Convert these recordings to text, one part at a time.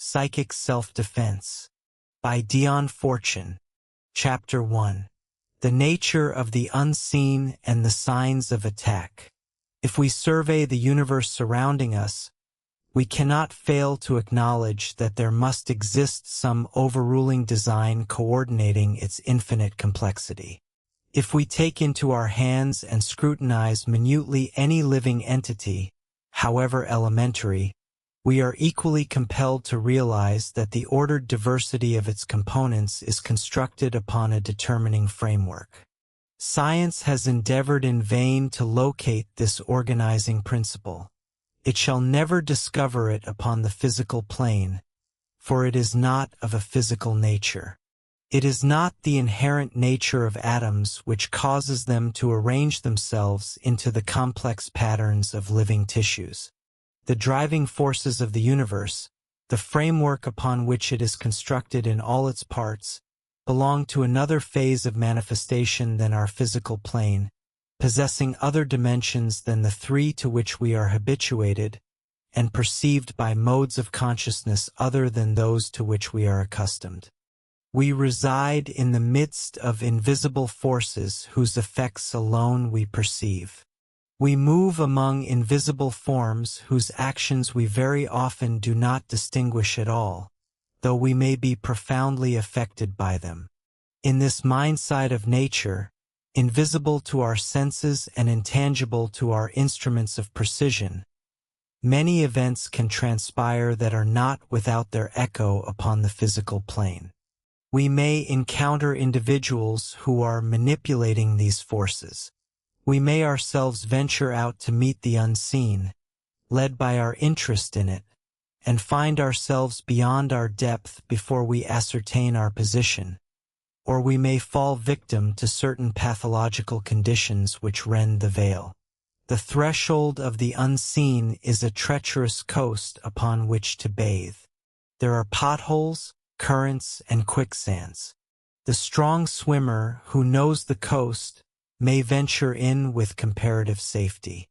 Psychic Self-Defense by Dion. Chapter 1. The Nature of the Unseen and the Signs of Attack. If we survey the universe surrounding us, we cannot fail to acknowledge that there must exist some overruling design coordinating its infinite complexity. If we take into our hands and scrutinize minutely any living entity, however elementary, we are equally compelled to realize that the ordered diversity of its components is constructed upon a determining framework. Science has endeavored in vain to locate this organizing principle. It shall never discover it upon the physical plane, for it is not of a physical nature. It is not the inherent nature of atoms which causes them to arrange themselves into the complex patterns of living tissues. The driving forces of the universe, the framework upon which it is constructed in all its parts, belong to another phase of manifestation than our physical plane, possessing other dimensions than the three to which we are habituated, and perceived by modes of consciousness other than those to which we are accustomed. We reside in the midst of invisible forces whose effects alone we perceive. We move among invisible forms whose actions we very often do not distinguish at all, though we may be profoundly affected by them. In this mind side of nature, invisible to our senses and intangible to our instruments of precision, many events can transpire that are not without their echo upon the physical plane. We may encounter individuals who are manipulating these forces. We may ourselves venture out to meet the unseen, led by our interest in it, and find ourselves beyond our depth before we ascertain our position, or we may fall victim to certain pathological conditions which rend the veil. The threshold of the unseen is a treacherous coast upon which to bathe. There are potholes, currents, and quicksands. The strong swimmer who knows the coast may venture in with comparative safety.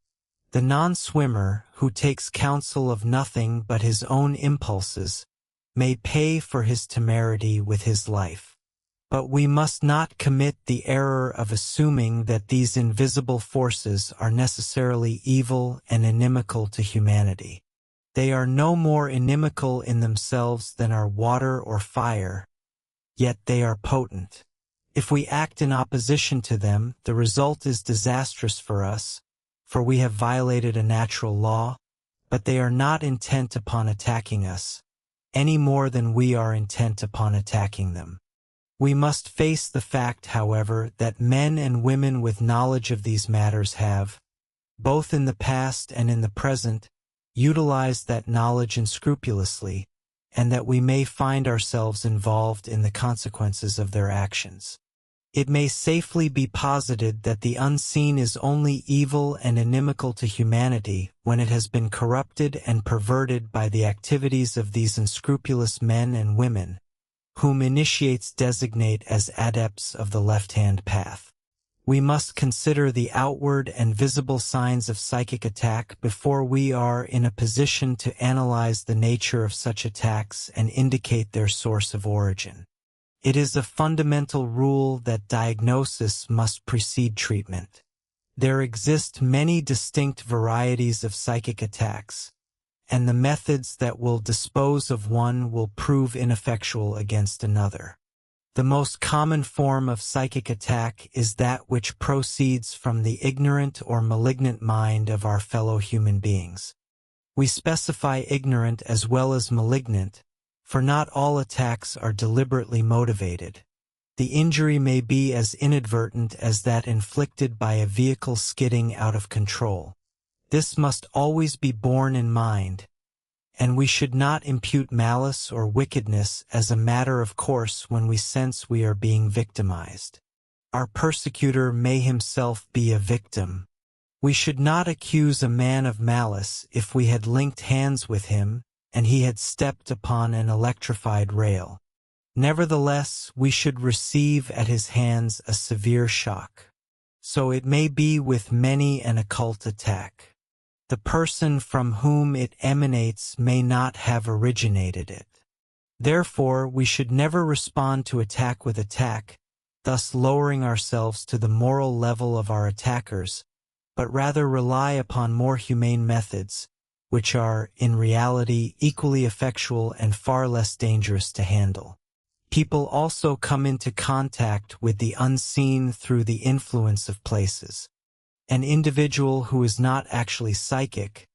The non-swimmer who takes counsel of nothing but his own impulses may pay for his temerity with his life. But we must not commit the error of assuming that these invisible forces are necessarily evil and inimical to humanity. They are no more inimical in themselves than are water or fire, yet they are potent. If we act in opposition to them, the result is disastrous for us, for we have violated a natural law, but they are not intent upon attacking us, any more than we are intent upon attacking them. We must face the fact, however, that men and women with knowledge of these matters have, both in the past and in the present, utilized that knowledge unscrupulously, and that we may find ourselves involved in the consequences of their actions. It may safely be posited that the unseen is only evil and inimical to humanity when it has been corrupted and perverted by the activities of these unscrupulous men and women, whom initiates designate as adepts of the left-hand path. We must consider the outward and visible signs of psychic attack before we are in a position to analyze the nature of such attacks and indicate their source of origin. It is a fundamental rule that diagnosis must precede treatment. There exist many distinct varieties of psychic attacks, and the methods that will dispose of one will prove ineffectual against another. The most common form of psychic attack is that which proceeds from the ignorant or malignant mind of our fellow human beings. We specify ignorant as well as malignant, for not all attacks are deliberately motivated. The injury may be as inadvertent as that inflicted by a vehicle skidding out of control. This must always be borne in mind, and we should not impute malice or wickedness as a matter of course when we sense we are being victimized. Our persecutor may himself be a victim. We should not accuse a man of malice if we had linked hands with him and he had stepped upon an electrified rail. Nevertheless, we should receive at his hands a severe shock. So it may be with many an occult attack. The person from whom it emanates may not have originated it. Therefore, we should never respond to attack with attack, thus lowering ourselves to the moral level of our attackers, but rather rely upon more humane methods, which are, in reality, equally effectual and far less dangerous to handle. People also come into contact with the unseen through the influence of places. An individual who is not actually psychic,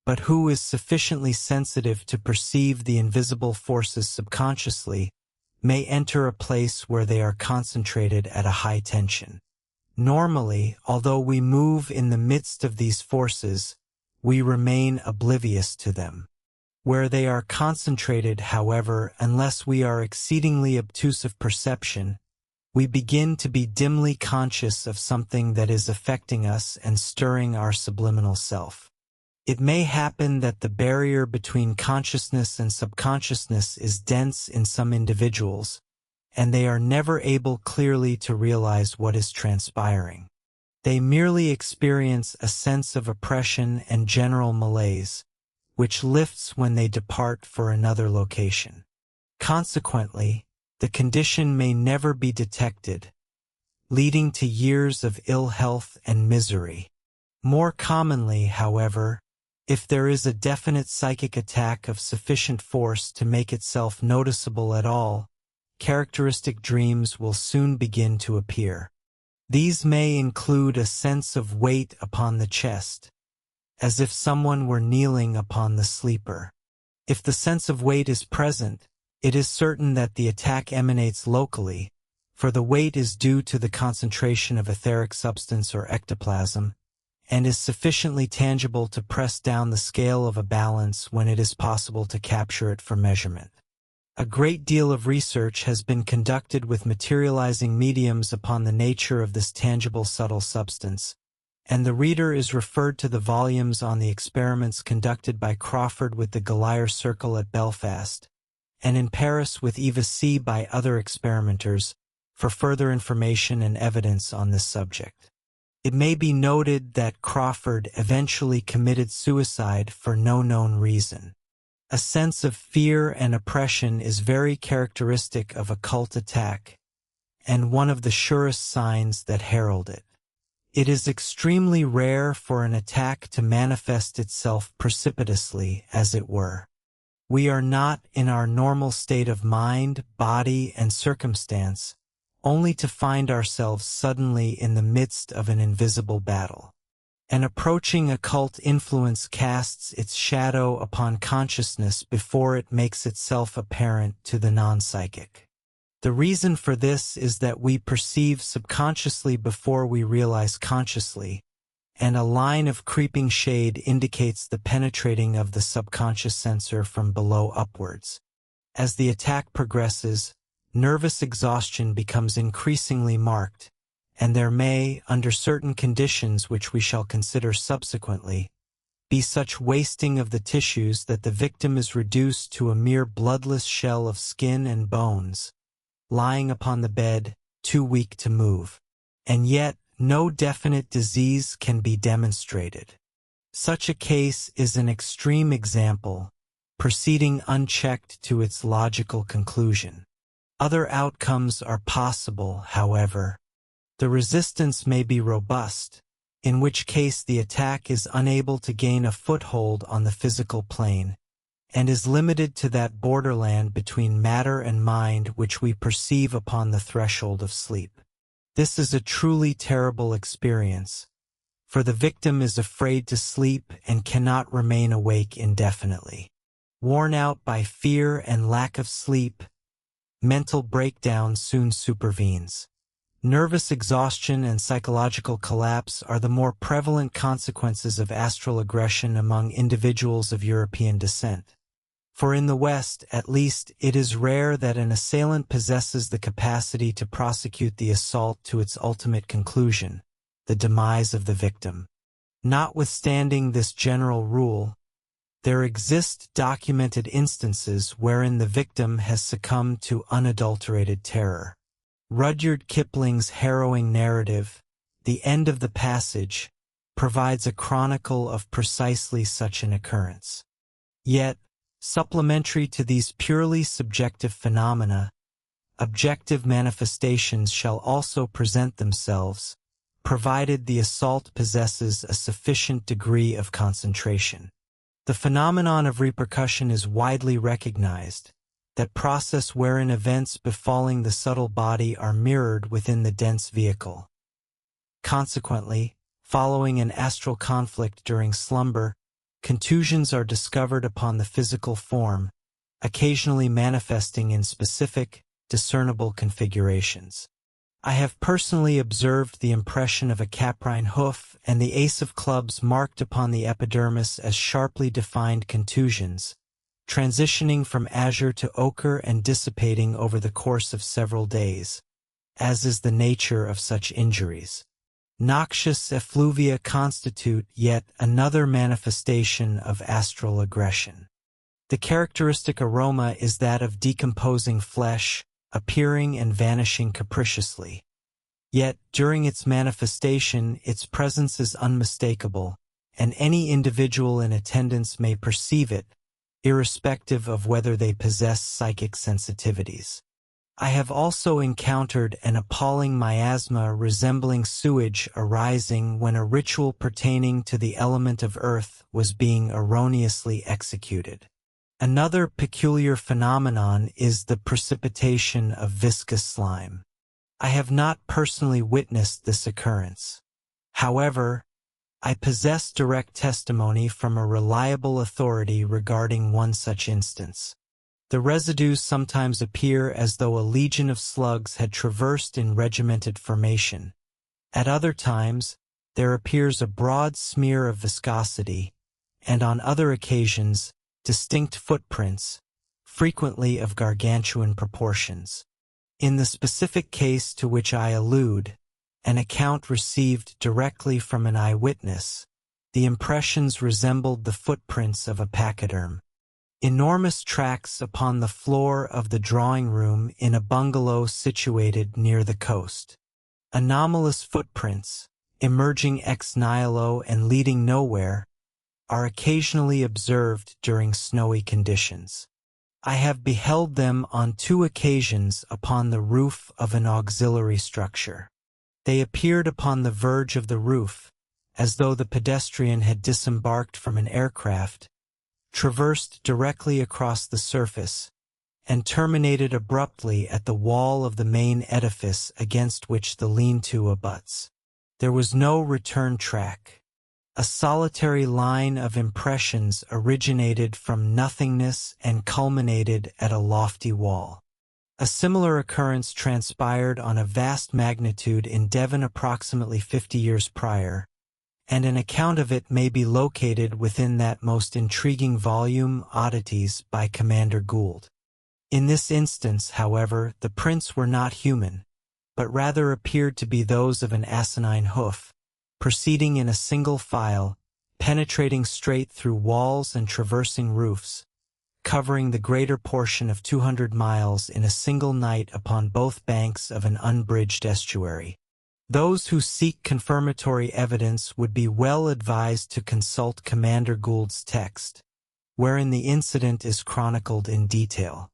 but who is sufficiently sensitive to perceive the invisible forces subconsciously, may enter a place where they are concentrated at a high tension. Normally, although we move in the midst of these forces, we remain oblivious to them. Where they are concentrated, however, unless we are exceedingly obtuse of perception, we begin to be dimly conscious of something that is affecting us and stirring our subliminal self. It may happen that the barrier between consciousness and subconsciousness is dense in some individuals, and they are never able clearly to realize what is transpiring. They merely experience a sense of oppression and general malaise, which lifts when they depart for another location. Consequently, the condition may never be detected, leading to years of ill health and misery. More commonly, however, if there is a definite psychic attack of sufficient force to make itself noticeable at all, characteristic dreams will soon begin to appear. These may include a sense of weight upon the chest, as if someone were kneeling upon the sleeper. If the sense of weight is present, it is certain that the attack emanates locally, for the weight is due to the concentration of etheric substance or ectoplasm, and is sufficiently tangible to press down the scale of a balance when it is possible to capture it for measurement. A great deal of research has been conducted with materializing mediums upon the nature of this tangible subtle substance, and the reader is referred to the volumes on the experiments conducted by Crawford with the Goliath Circle at Belfast, and in Paris with Eva C. by other experimenters, for further information and evidence on this subject. It may be noted that Crawford eventually committed suicide for no known reason. A sense of fear and oppression is very characteristic of occult attack, and one of the surest signs that herald it. It is extremely rare for an attack to manifest itself precipitously, as it were. We are not in our normal state of mind, body, and circumstance, only to find ourselves suddenly in the midst of an invisible battle. An approaching occult influence casts its shadow upon consciousness before it makes itself apparent to the non-psychic. The reason for this is that we perceive subconsciously before we realize consciously, and a line of creeping shade indicates the penetrating of the subconscious sensor from below upwards. As the attack progresses, nervous exhaustion becomes increasingly marked, and there may, under certain conditions which we shall consider subsequently, be such wasting of the tissues that the victim is reduced to a mere bloodless shell of skin and bones, lying upon the bed, too weak to move. And yet, no definite disease can be demonstrated. Such a case is an extreme example, proceeding unchecked to its logical conclusion. Other outcomes are possible, however. The resistance may be robust, in which case the attack is unable to gain a foothold on the physical plane, and is limited to that borderland between matter and mind which we perceive upon the threshold of sleep. This is a truly terrible experience, for the victim is afraid to sleep and cannot remain awake indefinitely. Worn out by fear and lack of sleep, mental breakdown soon supervenes. Nervous exhaustion and psychological collapse are the more prevalent consequences of astral aggression among individuals of European descent. For in the West, at least, it is rare that an assailant possesses the capacity to prosecute the assault to its ultimate conclusion, the demise of the victim. Notwithstanding this general rule, there exist documented instances wherein the victim has succumbed to unadulterated terror. Rudyard Kipling's harrowing narrative, The End of the Passage, provides a chronicle of precisely such an occurrence. Yet, supplementary to these purely subjective phenomena, objective manifestations shall also present themselves, provided the assault possesses a sufficient degree of concentration. The phenomenon of repercussion is widely recognized, that process wherein events befalling the subtle body are mirrored within the dense vehicle. Consequently, following an astral conflict during slumber, contusions are discovered upon the physical form, occasionally manifesting in specific, discernible configurations. I have personally observed the impression of a caprine hoof and the ace of clubs marked upon the epidermis as sharply defined contusions, transitioning from azure to ochre and dissipating over the course of several days, as is the nature of such injuries. Noxious effluvia constitute yet another manifestation of astral aggression. The characteristic aroma is that of decomposing flesh, appearing and vanishing capriciously. Yet, during its manifestation, its presence is unmistakable, and any individual in attendance may perceive it, irrespective of whether they possess psychic sensitivities. I have also encountered an appalling miasma resembling sewage arising when a ritual pertaining to the element of earth was being erroneously executed. Another peculiar phenomenon is the precipitation of viscous slime. I have not personally witnessed this occurrence. However, I possess direct testimony from a reliable authority regarding one such instance. The residues sometimes appear as though a legion of slugs had traversed in regimented formation. At other times, there appears a broad smear of viscosity, and on other occasions, distinct footprints, frequently of gargantuan proportions. In the specific case to which I allude, an account received directly from an eyewitness, the impressions resembled the footprints of a pachyderm. Enormous tracks upon the floor of the drawing room in a bungalow situated near the coast. Anomalous footprints, emerging ex nihilo and leading nowhere, are occasionally observed during snowy conditions. I have beheld them on 2 occasions upon the roof of an auxiliary structure. They appeared upon the verge of the roof, as though the pedestrian had disembarked from an aircraft, traversed directly across the surface, and terminated abruptly at the wall of the main edifice against which the lean-to abuts. There was no return track. A solitary line of impressions originated from nothingness and culminated at a lofty wall. A similar occurrence transpired on a vast magnitude in Devon approximately 50 years prior, and an account of it may be located within that most intriguing volume, Oddities, by Commander Gould. In this instance, however, the prints were not human, but rather appeared to be those of an asinine hoof, proceeding in a single file, penetrating straight through walls and traversing roofs, covering the greater portion of 200 miles in a single night upon both banks of an unbridged estuary. Those who seek confirmatory evidence would be well advised to consult Commander Gould's text, wherein the incident is chronicled in detail.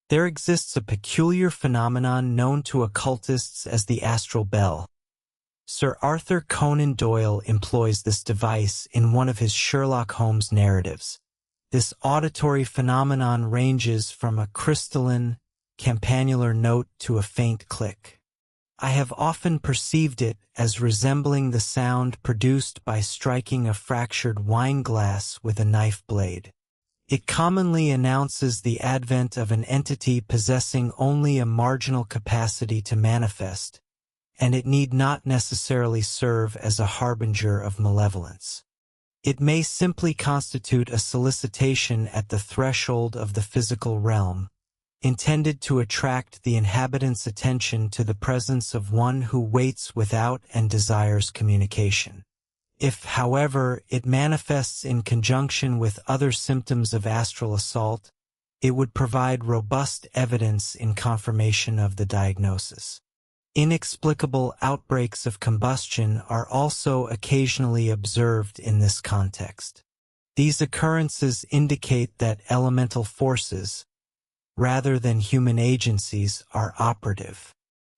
There exists a peculiar phenomenon known to occultists as the astral bell. Sir Arthur Conan Doyle employs this device in one of his Sherlock Holmes narratives. This auditory phenomenon ranges from a crystalline, campanular note to a faint click. I have often perceived it as resembling the sound produced by striking a fractured wine glass with a knife blade. It commonly announces the advent of an entity possessing only a marginal capacity to manifest, and it need not necessarily serve as a harbinger of malevolence. It may simply constitute a solicitation at the threshold of the physical realm, intended to attract the inhabitants' attention to the presence of one who waits without and desires communication. If, however, it manifests in conjunction with other symptoms of astral assault, it would provide robust evidence in confirmation of the diagnosis. Inexplicable outbreaks of combustion are also occasionally observed in this context. These occurrences indicate that elemental forces, rather than human agencies, are operative.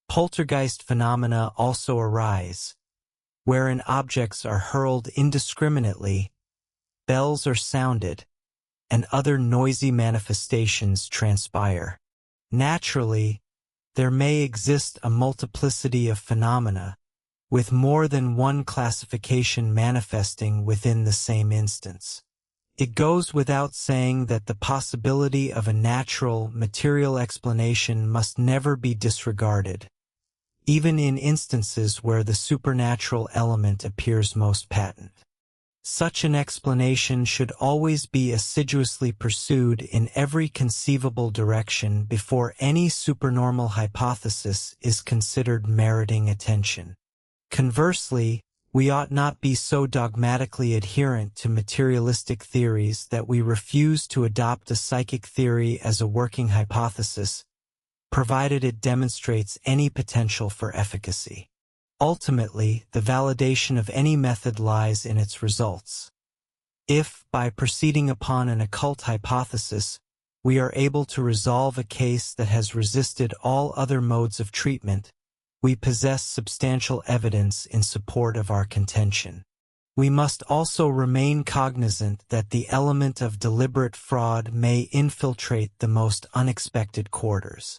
Poltergeist phenomena also arise, wherein objects are hurled indiscriminately, bells are sounded, and other noisy manifestations transpire. Naturally, there may exist a multiplicity of phenomena, with more than one classification manifesting within the same instance. It goes without saying that the possibility of a natural, material explanation must never be disregarded, even in instances where the supernatural element appears most patent. Such an explanation should always be assiduously pursued in every conceivable direction before any supernormal hypothesis is considered meriting attention. Conversely, we ought not be so dogmatically adherent to materialistic theories that we refuse to adopt a psychic theory as a working hypothesis, provided it demonstrates any potential for efficacy. Ultimately, the validation of any method lies in its results. If, by proceeding upon an occult hypothesis, we are able to resolve a case that has resisted all other modes of treatment, we possess substantial evidence in support of our contention. We must also remain cognizant that the element of deliberate fraud may infiltrate the most unexpected quarters.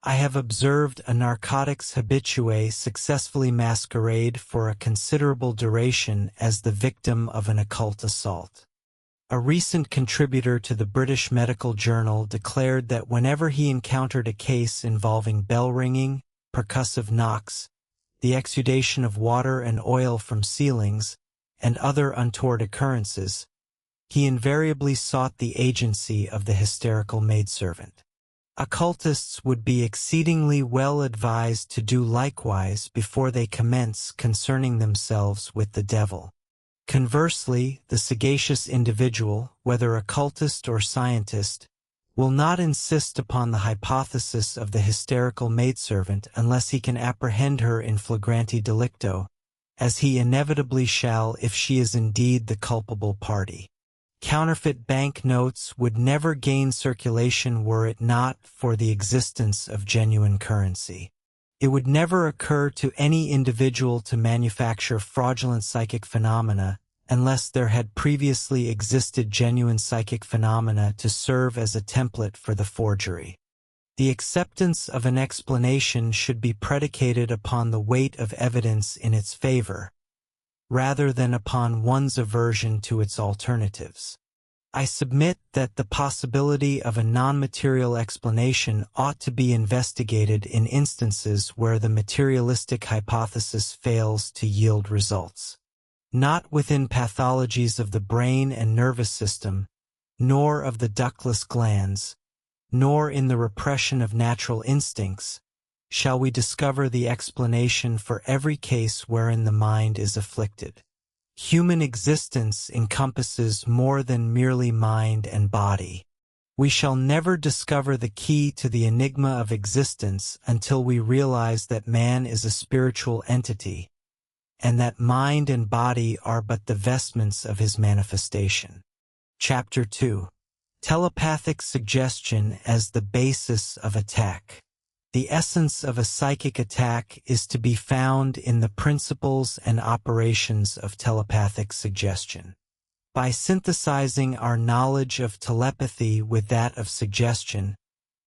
I have observed a narcotics habitué successfully masquerade for a considerable duration as the victim of an occult assault. A recent contributor to the British Medical Journal declared that whenever he encountered a case involving bell ringing, percussive knocks, the exudation of water and oil from ceilings, and other untoward occurrences, he invariably sought the agency of the hysterical maidservant. Occultists would be exceedingly well advised to do likewise before they commence concerning themselves with the devil. Conversely, the sagacious individual, whether occultist or scientist, will not insist upon the hypothesis of the hysterical maidservant unless he can apprehend her in flagranti delicto, as he inevitably shall if she is indeed the culpable party. Counterfeit bank notes would never gain circulation were it not for the existence of genuine currency. It would never occur to any individual to manufacture fraudulent psychic phenomena unless there had previously existed genuine psychic phenomena to serve as a template for the forgery. The acceptance of an explanation should be predicated upon the weight of evidence in its favor, rather than upon one's aversion to its alternatives. I submit that the possibility of a non-material explanation ought to be investigated in instances where the materialistic hypothesis fails to yield results. Not within pathologies of the brain and nervous system, nor of the ductless glands, nor in the repression of natural instincts, shall we discover the explanation for every case wherein the mind is afflicted. Human existence encompasses more than merely mind and body. We shall never discover the key to the enigma of existence until we realize that man is a spiritual entity, and that mind and body are but the vestments of his manifestation. Chapter 2. Telepathic Suggestion as the Basis of Attack. The essence of a psychic attack is to be found in the principles and operations of telepathic suggestion. By synthesizing our knowledge of telepathy with that of suggestion,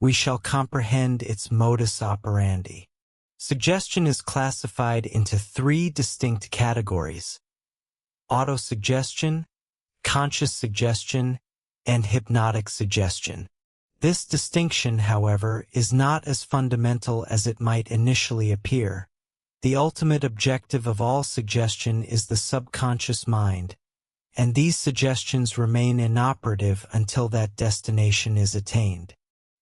we shall comprehend its modus operandi. Suggestion is classified into three distinct categories: autosuggestion, conscious suggestion, and hypnotic suggestion. This distinction, however, is not as fundamental as it might initially appear. The ultimate objective of all suggestion is the subconscious mind, and these suggestions remain inoperative until that destination is attained.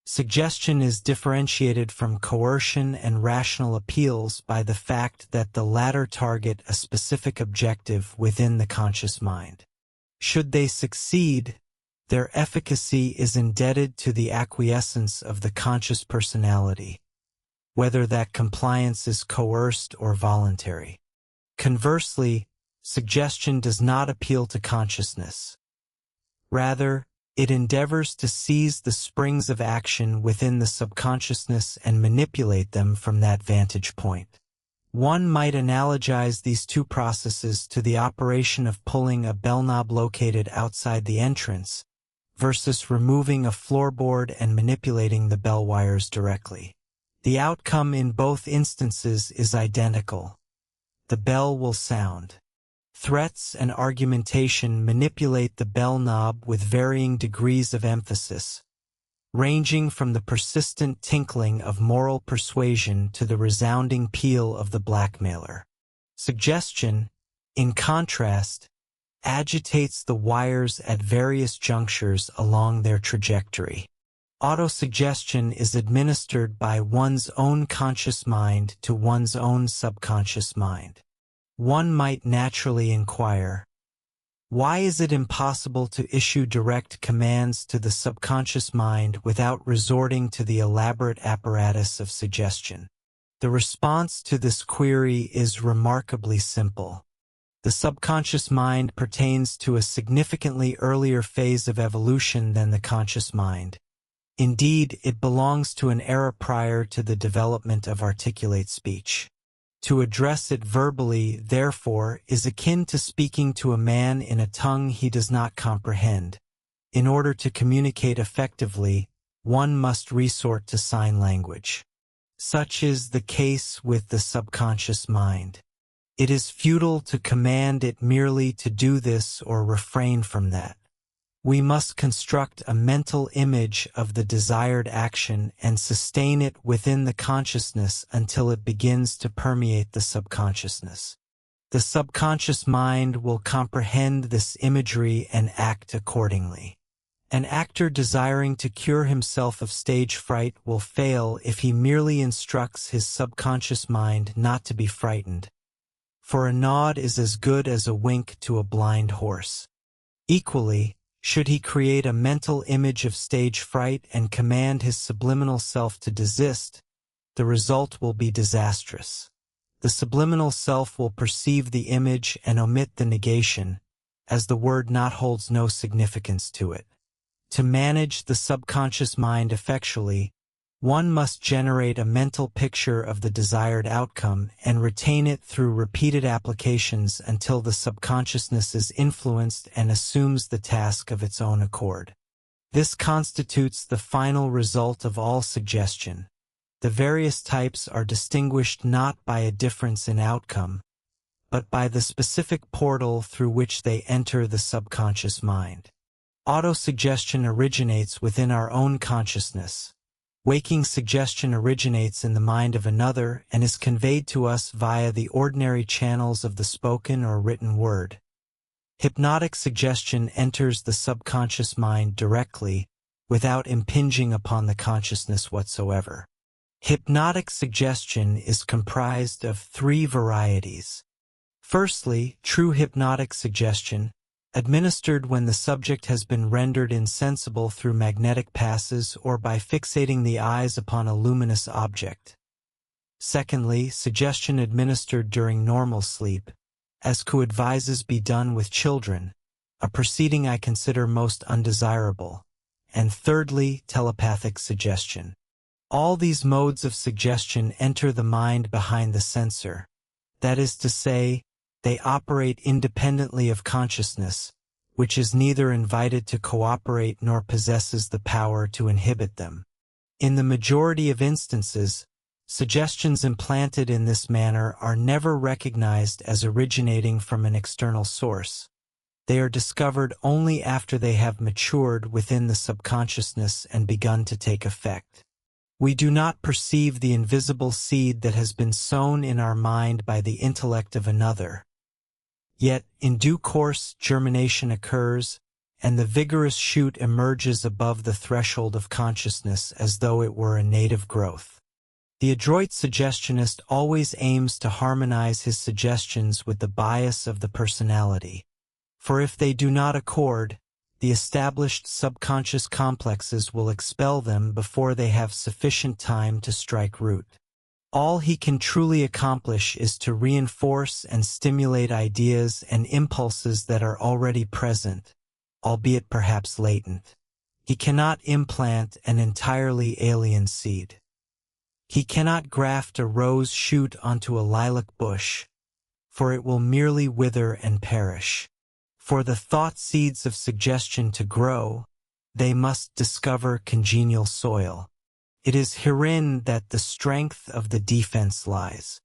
Suggestion is differentiated from coercion and rational appeals by the fact that the latter target a specific objective within the conscious mind. Should they succeed, their efficacy is indebted to the acquiescence of the conscious personality. whether that compliance is coerced or voluntary. Conversely, suggestion does not appeal to consciousness. Rather, it endeavors to seize the springs of action within the subconsciousness and manipulate them from that vantage point. One might analogize these two processes to the operation of pulling a bell knob located outside the entrance versus removing a floorboard and manipulating the bell wires directly. The outcome in both instances is identical. The bell will sound. Threats and argumentation manipulate the bell knob with varying degrees of emphasis, ranging from the persistent tinkling of moral persuasion to the resounding peal of the blackmailer. Suggestion, in contrast, agitates the wires at various junctures along their trajectory. Autosuggestion is administered by one's own conscious mind to one's own subconscious mind. One might naturally inquire, why is it impossible to issue direct commands to the subconscious mind without resorting to the elaborate apparatus of suggestion? The response to this query is remarkably simple. The subconscious mind pertains to a significantly earlier phase of evolution than the conscious mind. Indeed, it belongs to an era prior to the development of articulate speech. To address it verbally, therefore, is akin to speaking to a man in a tongue he does not comprehend. In order to communicate effectively, one must resort to sign language. Such is the case with the subconscious mind. It is futile to command it merely to do this or refrain from that. We must construct a mental image of the desired action and sustain it within the consciousness until it begins to permeate the subconsciousness. The subconscious mind will comprehend this imagery and act accordingly. An actor desiring to cure himself of stage fright will fail if he merely instructs his subconscious mind not to be frightened. For a nod is as good as a wink to a blind horse. Equally, should he create a mental image of stage fright and command his subliminal self to desist, the result will be disastrous. The subliminal self will perceive the image and omit the negation, as the word not holds no significance to it. To manage the subconscious mind effectually, one must generate a mental picture of the desired outcome and retain it through repeated applications until the subconsciousness is influenced and assumes the task of its own accord. This constitutes the final result of all suggestion. The various types are distinguished not by a difference in outcome, but by the specific portal through which they enter the subconscious mind. Autosuggestion originates within our own consciousness. Waking suggestion originates in the mind of another and is conveyed to us via the ordinary channels of the spoken or written word. Hypnotic suggestion enters the subconscious mind directly, without impinging upon the consciousness whatsoever. Hypnotic suggestion is comprised of three varieties. Firstly, true hypnotic suggestion, administered when the subject has been rendered insensible through magnetic passes or by fixating the eyes upon a luminous object. Secondly, suggestion administered during normal sleep, as co-advises be done with children, a proceeding I consider most undesirable. And thirdly, telepathic suggestion. All these modes of suggestion enter the mind behind the sensor. That is to say, they operate independently of consciousness, which is neither invited to cooperate nor possesses the power to inhibit them. In the majority of instances, suggestions implanted in this manner are never recognized as originating from an external source. They are discovered only after they have matured within the subconsciousness and begun to take effect. We do not perceive the invisible seed that has been sown in our mind by the intellect of another. Yet, in due course, germination occurs, and the vigorous shoot emerges above the threshold of consciousness as though it were a native growth. The adroit suggestionist always aims to harmonize his suggestions with the bias of the personality. For if they do not accord, the established subconscious complexes will expel them before they have sufficient time to strike root. All he can truly accomplish is to reinforce and stimulate ideas and impulses that are already present, albeit perhaps latent. He cannot implant an entirely alien seed. He cannot graft a rose shoot onto a lilac bush, for it will merely wither and perish. For the thought seeds of suggestion to grow, they must discover congenial soil. It is herein that the strength of the defense lies.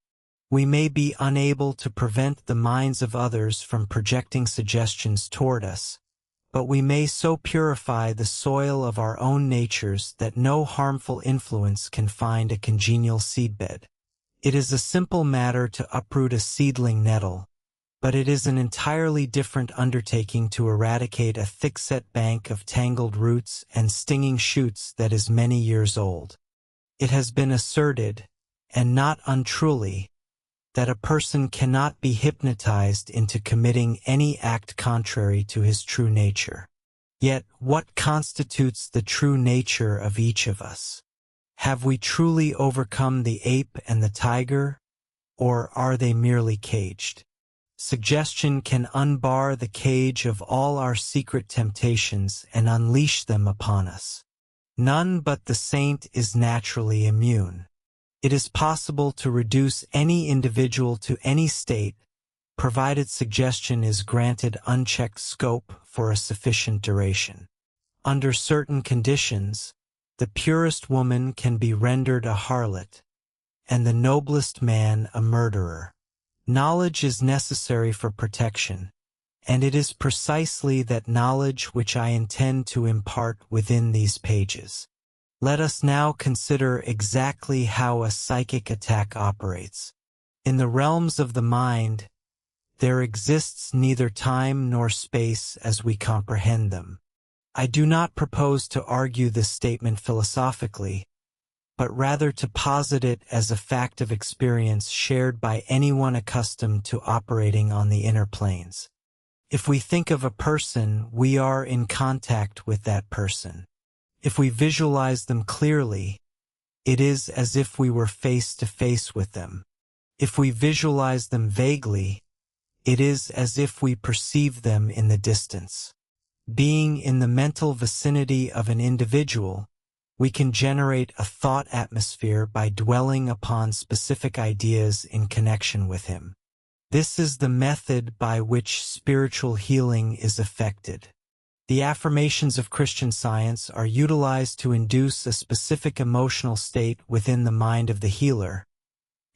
We may be unable to prevent the minds of others from projecting suggestions toward us, but we may so purify the soil of our own natures that no harmful influence can find a congenial seedbed. It is a simple matter to uproot a seedling nettle, but it is an entirely different undertaking to eradicate a thick-set bank of tangled roots and stinging shoots that is many years old. It has been asserted, and not untruly, that a person cannot be hypnotized into committing any act contrary to his true nature. Yet, what constitutes the true nature of each of us? Have we truly overcome the ape and the tiger, or are they merely caged? Suggestion can unbar the cage of all our secret temptations and unleash them upon us. None but the saint is naturally immune. It is possible to reduce any individual to any state, provided suggestion is granted unchecked scope for a sufficient duration. Under certain conditions, the purest woman can be rendered a harlot, and the noblest man a murderer. Knowledge is necessary for protection, and it is precisely that knowledge which I intend to impart within these pages. Let us now consider exactly how a psychic attack operates. In the realms of the mind, there exists neither time nor space as we comprehend them. I do not propose to argue this statement philosophically, but rather to posit it as a fact of experience shared by anyone accustomed to operating on the inner planes. If we think of a person, we are in contact with that person. If we visualize them clearly, it is as if we were face to face with them. If we visualize them vaguely, it is as if we perceive them in the distance. Being in the mental vicinity of an individual, we can generate a thought atmosphere by dwelling upon specific ideas in connection with him. This is the method by which spiritual healing is effected. The affirmations of Christian Science are utilized to induce a specific emotional state within the mind of the healer,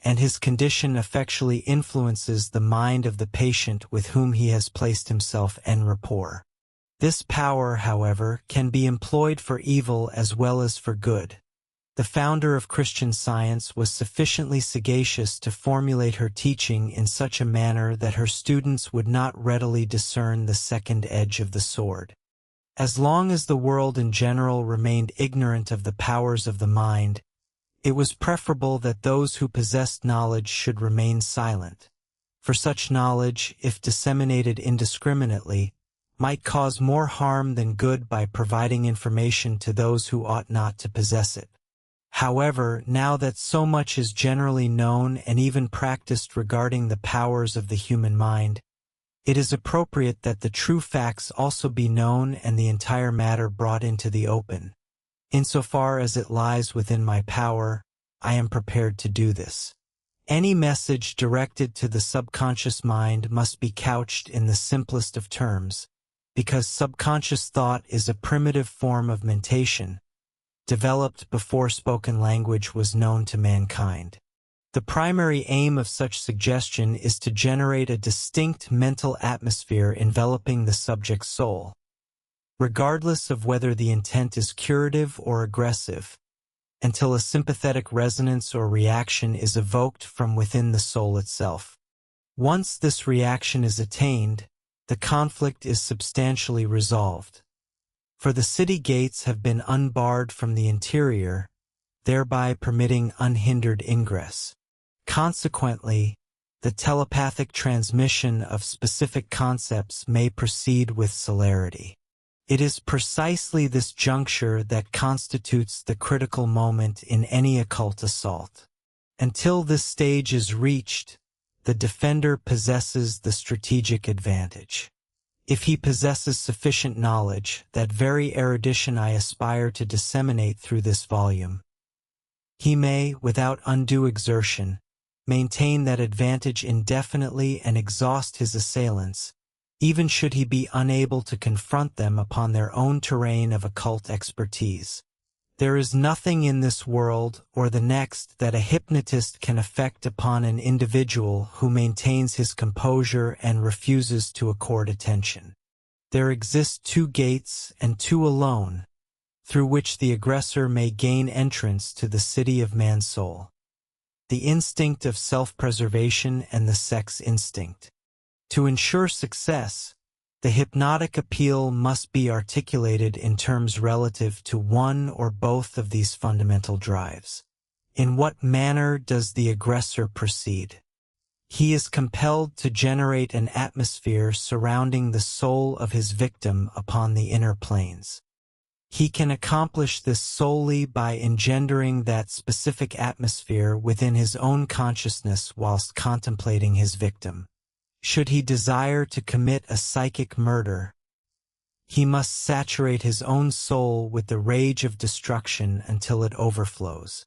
and his condition effectually influences the mind of the patient with whom he has placed himself en rapport. This power, however, can be employed for evil as well as for good. The founder of Christian Science was sufficiently sagacious to formulate her teaching in such a manner that her students would not readily discern the second edge of the sword. As long as the world in general remained ignorant of the powers of the mind, it was preferable that those who possessed knowledge should remain silent, for such knowledge, if disseminated indiscriminately, might cause more harm than good by providing information to those who ought not to possess it. However, now that so much is generally known and even practiced regarding the powers of the human mind, it is appropriate that the true facts also be known and the entire matter brought into the open. Insofar as it lies within my power, I am prepared to do this. Any message directed to the subconscious mind must be couched in the simplest of terms, because subconscious thought is a primitive form of mentation, developed before spoken language was known to mankind. The primary aim of such suggestion is to generate a distinct mental atmosphere enveloping the subject's soul, regardless of whether the intent is curative or aggressive, until a sympathetic resonance or reaction is evoked from within the soul itself. Once this reaction is attained, the conflict is substantially resolved, for the city gates have been unbarred from the interior, thereby permitting unhindered ingress. Consequently, the telepathic transmission of specific concepts may proceed with celerity. It is precisely this juncture that constitutes the critical moment in any occult assault. Until this stage is reached, the defender possesses the strategic advantage. If he possesses sufficient knowledge, that very erudition I aspire to disseminate through this volume, he may, without undue exertion, maintain that advantage indefinitely and exhaust his assailants, even should he be unable to confront them upon their own terrain of occult expertise. There is nothing in this world or the next that a hypnotist can effect upon an individual who maintains his composure and refuses to accord attention. There exist two gates, and two alone, through which the aggressor may gain entrance to the city of man's soul: the instinct of self-preservation and the sex instinct. To ensure success, the hypnotic appeal must be articulated in terms relative to one or both of these fundamental drives. In what manner does the aggressor proceed? He is compelled to generate an atmosphere surrounding the soul of his victim upon the inner planes. He can accomplish this solely by engendering that specific atmosphere within his own consciousness whilst contemplating his victim. Should he desire to commit a psychic murder, he must saturate his own soul with the rage of destruction until it overflows.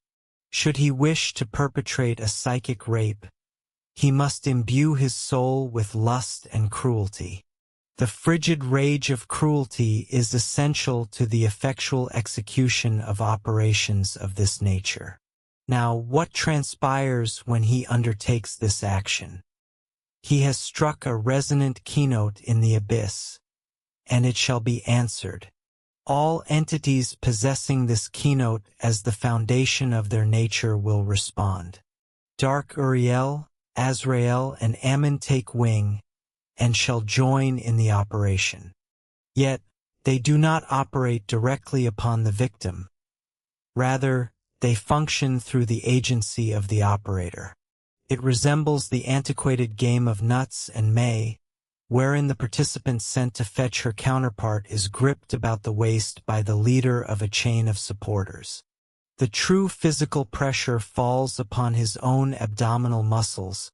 Should he wish to perpetrate a psychic rape, he must imbue his soul with lust and cruelty. The frigid rage of cruelty is essential to the effectual execution of operations of this nature. Now, what transpires when he undertakes this action? He has struck a resonant keynote in the abyss, and it shall be answered. All entities possessing this keynote as the foundation of their nature will respond. Dark Uriel, Azrael, and Ammon take wing, and shall join in the operation. Yet, they do not operate directly upon the victim. Rather, they function through the agency of the operator. It resembles the antiquated game of nuts and may, wherein the participant sent to fetch her counterpart is gripped about the waist by the leader of a chain of supporters. The true physical pressure falls upon his own abdominal muscles,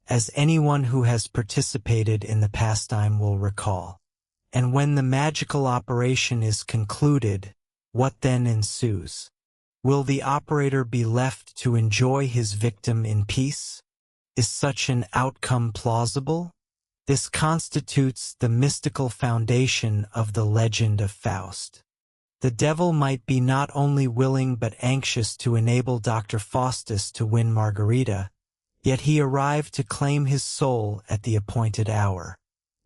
as anyone who has participated in the pastime will recall. And when the magical operation is concluded, what then ensues? Will the operator be left to enjoy his victim in peace? Is such an outcome plausible? This constitutes the mystical foundation of the legend of Faust. The devil might be not only willing but anxious to enable Dr. Faustus to win Margarita, yet he arrived to claim his soul at the appointed hour.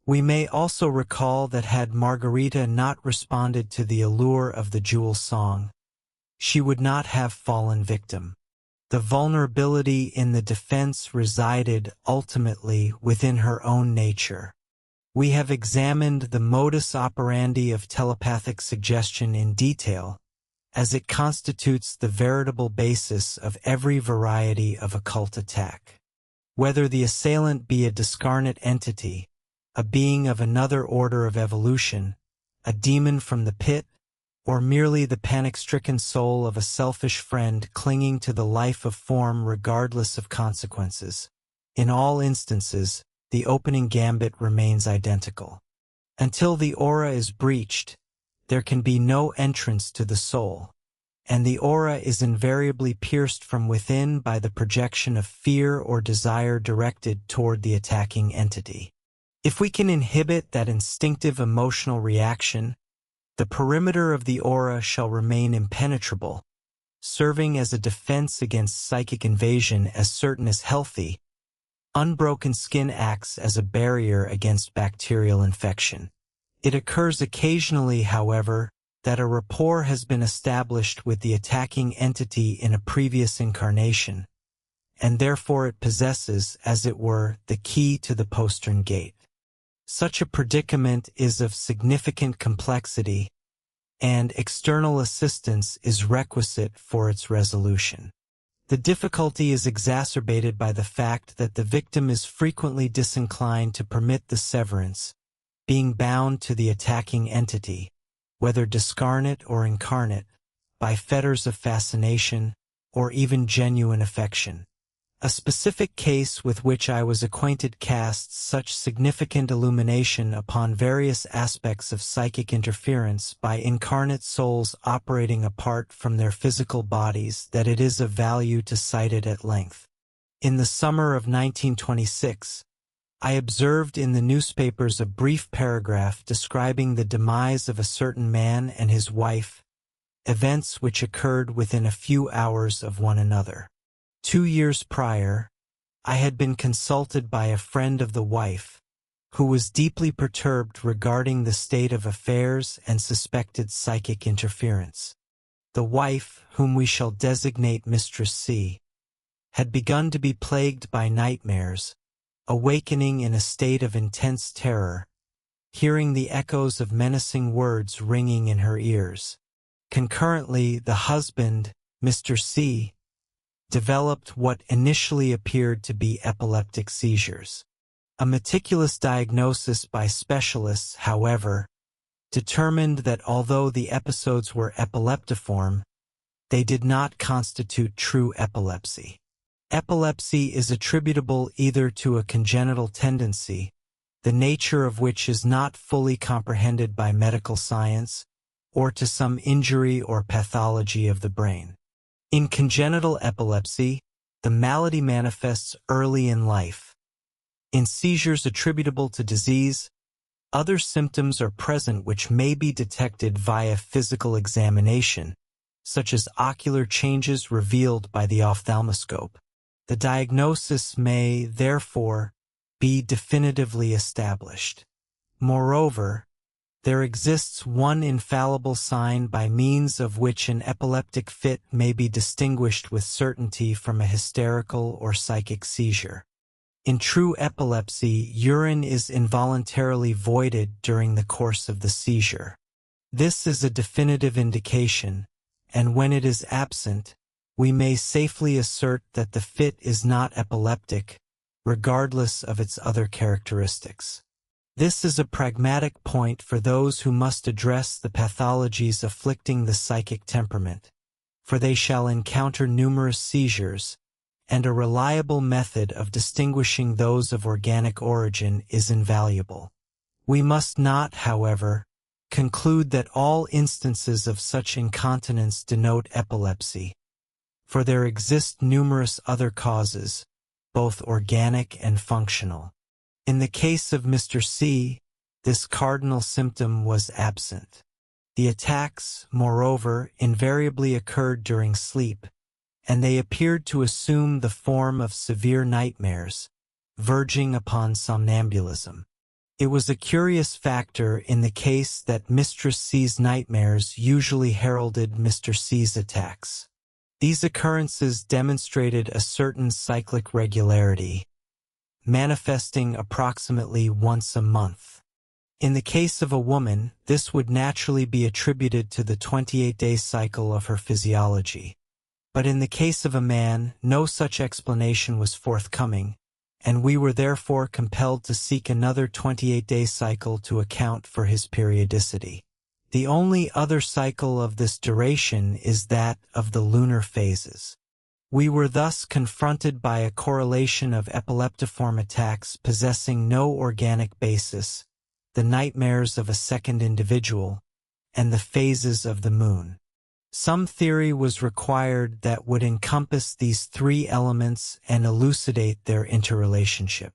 We may also recall that had Margarita not responded to the allure of the jewel song, she would not have fallen victim. The vulnerability in the defense resided ultimately within her own nature. We have examined the modus operandi of telepathic suggestion in detail, as it constitutes the veritable basis of every variety of occult attack. Whether the assailant be a discarnate entity, a being of another order of evolution, a demon from the pit, or merely the panic-stricken soul of a selfish friend clinging to the life of form regardless of consequences. In all instances, the opening gambit remains identical. Until the aura is breached, there can be no entrance to the soul, and the aura is invariably pierced from within by the projection of fear or desire directed toward the attacking entity. If we can inhibit that instinctive emotional reaction, the perimeter of the aura shall remain impenetrable, serving as a defense against psychic invasion as certain as healthy. Unbroken skin acts as a barrier against bacterial infection. It occurs occasionally, however, that a rapport has been established with the attacking entity in a previous incarnation, and therefore it possesses, as it were, the key to the postern gate. Such a predicament is of significant complexity, and external assistance is requisite for its resolution. The difficulty is exacerbated by the fact that the victim is frequently disinclined to permit the severance, being bound to the attacking entity, whether discarnate or incarnate, by fetters of fascination or even genuine affection. A specific case with which I was acquainted casts such significant illumination upon various aspects of psychic interference by incarnate souls operating apart from their physical bodies that it is of value to cite it at length. In the summer of 1926, I observed in the newspapers a brief paragraph describing the demise of a certain man and his wife, events which occurred within a few hours of one another. 2 years prior, I had been consulted by a friend of the wife, who was deeply perturbed regarding the state of affairs and suspected psychic interference. The wife, whom we shall designate Mistress C, had begun to be plagued by nightmares, awakening in a state of intense terror, hearing the echoes of menacing words ringing in her ears. Concurrently, the husband, Mr. C, developed what initially appeared to be epileptic seizures. A meticulous diagnosis by specialists, however, determined that although the episodes were epileptiform, they did not constitute true epilepsy. Epilepsy is attributable either to a congenital tendency, the nature of which is not fully comprehended by medical science, or to some injury or pathology of the brain. In congenital epilepsy, the malady manifests early in life. In seizures attributable to disease, other symptoms are present which may be detected via physical examination, such as ocular changes revealed by the ophthalmoscope. The diagnosis may, therefore, be definitively established. Moreover, there exists one infallible sign by means of which an epileptic fit may be distinguished with certainty from a hysterical or psychic seizure. In true epilepsy, urine is involuntarily voided during the course of the seizure. This is a definitive indication, and when it is absent, we may safely assert that the fit is not epileptic, regardless of its other characteristics. This is a pragmatic point for those who must address the pathologies afflicting the psychic temperament, for they shall encounter numerous seizures, and a reliable method of distinguishing those of organic origin is invaluable. We must not, however, conclude that all instances of such incontinence denote epilepsy, for there exist numerous other causes, both organic and functional. In the case of Mr. C, this cardinal symptom was absent. The attacks, moreover, invariably occurred during sleep, and they appeared to assume the form of severe nightmares, verging upon somnambulism. It was a curious factor in the case that Mistress C's nightmares usually heralded Mr. C's attacks. These occurrences demonstrated a certain cyclic regularity, manifesting approximately once a month. In the case of a woman, this would naturally be attributed to the 28-day cycle of her physiology. But in the case of a man, no such explanation was forthcoming, and we were therefore compelled to seek another 28-day cycle to account for his periodicity. The only other cycle of this duration is that of the lunar phases. We were thus confronted by a correlation of epileptiform attacks possessing no organic basis, the nightmares of a second individual, and the phases of the moon. Some theory was required that would encompass these three elements and elucidate their interrelationship.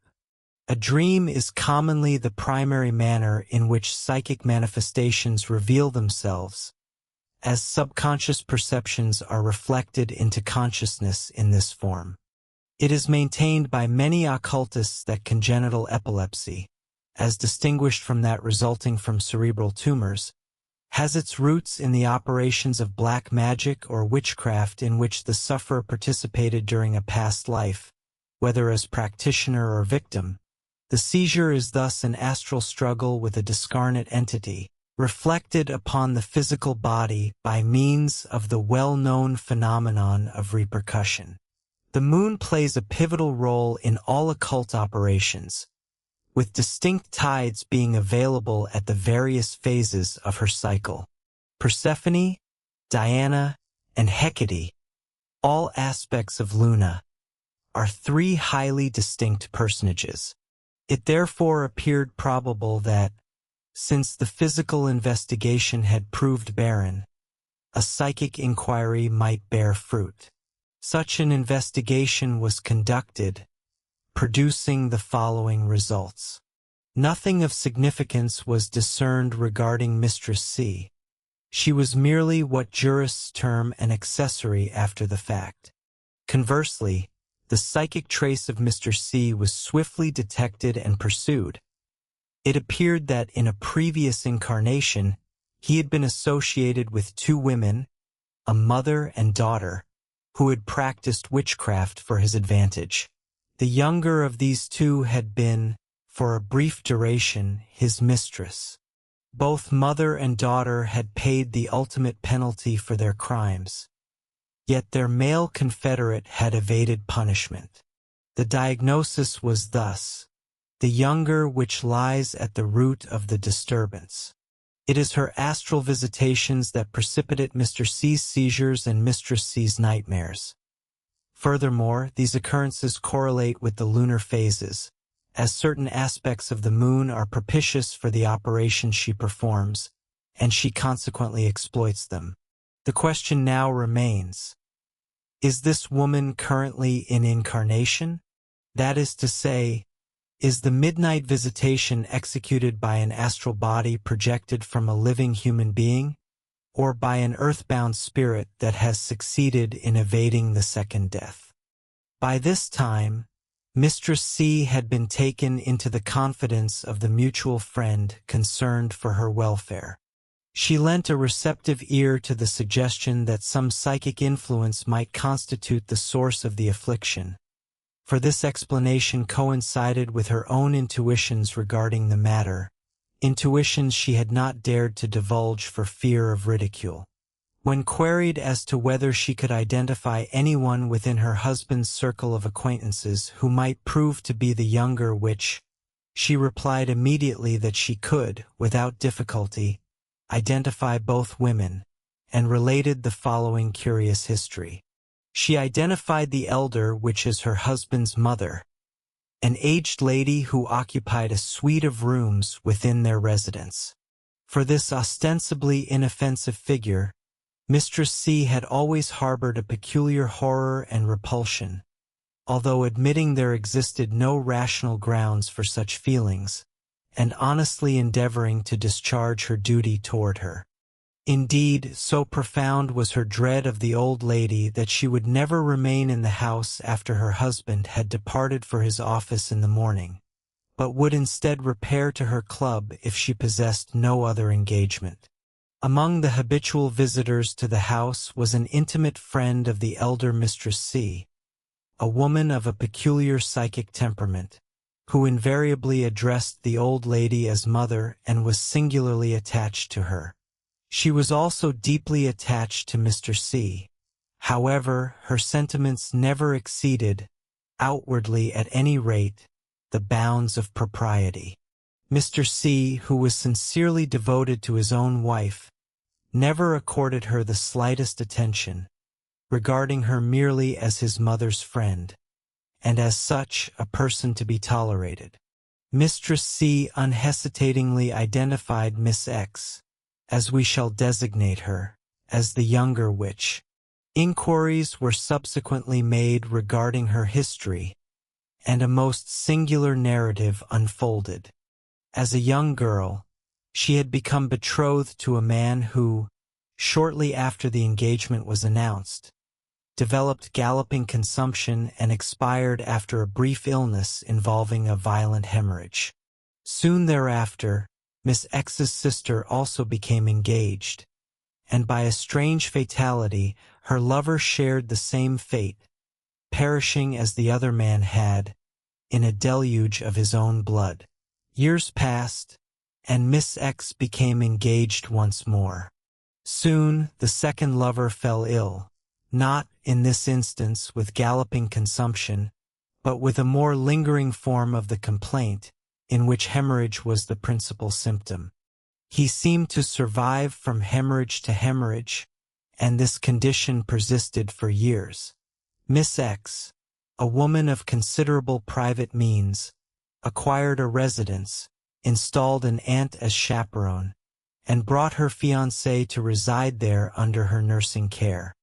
A dream is commonly the primary manner in which psychic manifestations reveal themselves, as subconscious perceptions are reflected into consciousness in this form. It is maintained by many occultists that congenital epilepsy, as distinguished from that resulting from cerebral tumors, has its roots in the operations of black magic or witchcraft in which the sufferer participated during a past life, whether as practitioner or victim. The seizure is thus an astral struggle with a discarnate entity, reflected upon the physical body by means of the well-known phenomenon of repercussion. The moon plays a pivotal role in all occult operations, with distinct tides being available at the various phases of her cycle. Persephone, Diana, and Hecate, all aspects of Luna, are three highly distinct personages. It therefore appeared probable that, since the physical investigation had proved barren, a psychic inquiry might bear fruit. Such an investigation was conducted, producing the following results. Nothing of significance was discerned regarding Mistress C. She was merely what jurists term an accessory after the fact. Conversely, the psychic trace of Mr. C was swiftly detected and pursued. It appeared that in a previous incarnation, he had been associated with two women, a mother and daughter, who had practiced witchcraft for his advantage. The younger of these two had been, for a brief duration, his mistress. Both mother and daughter had paid the ultimate penalty for their crimes. Yet their male confederate had evaded punishment. The diagnosis was thus: the younger which lies at the root of the disturbance. It is her astral visitations that precipitate Mr. C's seizures and Mistress C's nightmares. Furthermore, these occurrences correlate with the lunar phases, as certain aspects of the moon are propitious for the operations she performs, and she consequently exploits them. The question now remains: is this woman currently in incarnation? That is to say, is the midnight visitation executed by an astral body projected from a living human being, or by an earthbound spirit that has succeeded in evading the second death? By this time, Mistress C had been taken into the confidence of the mutual friend concerned for her welfare. She lent a receptive ear to the suggestion that some psychic influence might constitute the source of the affliction, for this explanation coincided with her own intuitions regarding the matter, intuitions she had not dared to divulge for fear of ridicule. When queried as to whether she could identify anyone within her husband's circle of acquaintances who might prove to be the younger witch, she replied immediately that she could, without difficulty, identify both women, and related the following curious history. She identified the elder witch as her husband's mother, an aged lady who occupied a suite of rooms within their residence. For this ostensibly inoffensive figure, Mistress C had always harbored a peculiar horror and repulsion, although admitting there existed no rational grounds for such feelings, and honestly endeavoring to discharge her duty toward her. Indeed, so profound was her dread of the old lady that she would never remain in the house after her husband had departed for his office in the morning, but would instead repair to her club if she possessed no other engagement. Among the habitual visitors to the house was an intimate friend of the elder Mistress C, a woman of a peculiar psychic temperament, who invariably addressed the old lady as mother and was singularly attached to her. She was also deeply attached to Mr. C. However, her sentiments never exceeded, outwardly at any rate, the bounds of propriety. Mr. C., who was sincerely devoted to his own wife, never accorded her the slightest attention, regarding her merely as his mother's friend, and as such a person to be tolerated. Mistress C unhesitatingly identified Miss X, as we shall designate her, as the younger witch. Inquiries were subsequently made regarding her history, and a most singular narrative unfolded. As a young girl, she had become betrothed to a man who, shortly after the engagement was announced, developed galloping consumption and expired after a brief illness involving a violent hemorrhage. Soon thereafter, Miss X's sister also became engaged, and by a strange fatality, her lover shared the same fate, perishing as the other man had, in a deluge of his own blood. Years passed, and Miss X became engaged once more. Soon, the second lover fell ill, not, in this instance, with galloping consumption, but with a more lingering form of the complaint, in which hemorrhage was the principal symptom. He seemed to survive from hemorrhage to hemorrhage, and this condition persisted for years. Miss X, a woman of considerable private means, acquired a residence, installed an aunt as chaperone, and brought her fiancé to reside there under her nursing care.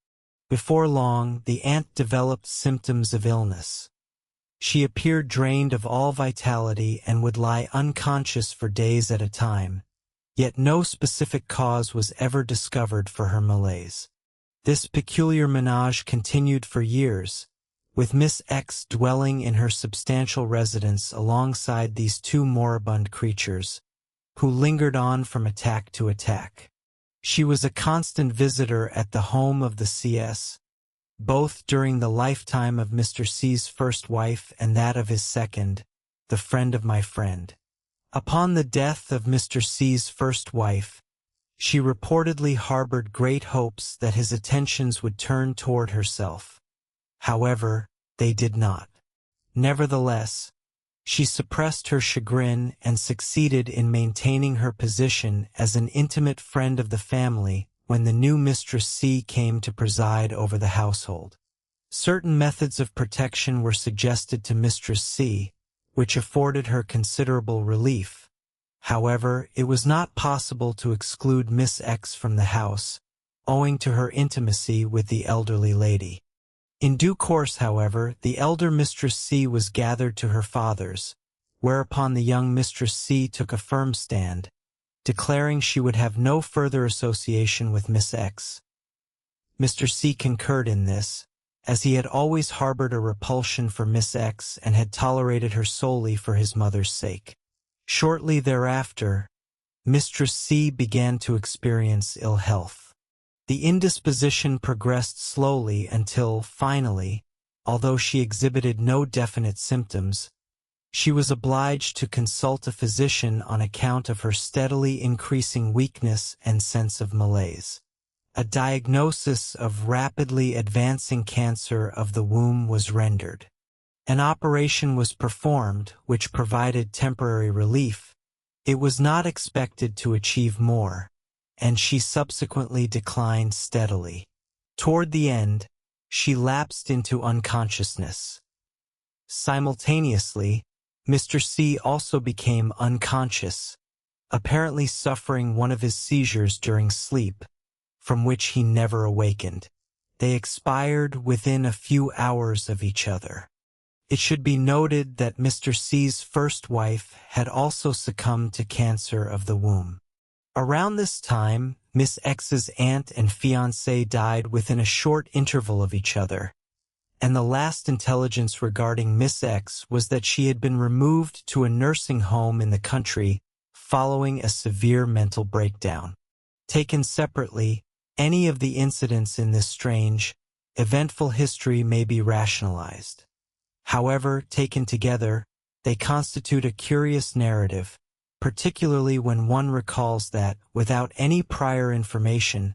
Before long, the aunt developed symptoms of illness. She appeared drained of all vitality and would lie unconscious for days at a time, yet no specific cause was ever discovered for her malaise. This peculiar menage continued for years, with Miss X dwelling in her substantial residence alongside these two moribund creatures, who lingered on from attack to attack. She was a constant visitor at the home of the CS, both during the lifetime of Mr. C's first wife and that of his second, the friend of my friend. Upon the death of Mr. C's first wife, she reportedly harbored great hopes that his attentions would turn toward herself. However, they did not. Nevertheless, she suppressed her chagrin and succeeded in maintaining her position as an intimate friend of the family when the new Mistress C came to preside over the household. Certain methods of protection were suggested to Mistress C, which afforded her considerable relief. However, it was not possible to exclude Miss X from the house, owing to her intimacy with the elderly lady. In due course, however, the elder Mistress C was gathered to her father's, whereupon the young Mistress C took a firm stand, declaring she would have no further association with Miss X. Mr. C concurred in this, as he had always harbored a repulsion for Miss X and had tolerated her solely for his mother's sake. Shortly thereafter, Mistress C began to experience ill health. The indisposition progressed slowly until, finally, although she exhibited no definite symptoms, she was obliged to consult a physician on account of her steadily increasing weakness and sense of malaise. A diagnosis of rapidly advancing cancer of the womb was rendered. An operation was performed which provided temporary relief. It was not expected to achieve more, and she subsequently declined steadily. Toward the end, she lapsed into unconsciousness. Simultaneously, Mr. C also became unconscious, apparently suffering one of his seizures during sleep, from which he never awakened. They expired within a few hours of each other. It should be noted that Mr. C's first wife had also succumbed to cancer of the womb. Around this time, Miss X's aunt and fiancé died within a short interval of each other, and the last intelligence regarding Miss X was that she had been removed to a nursing home in the country following a severe mental breakdown. Taken separately, any of the incidents in this strange, eventful history may be rationalized. However, taken together, they constitute a curious narrative, particularly when one recalls that, without any prior information,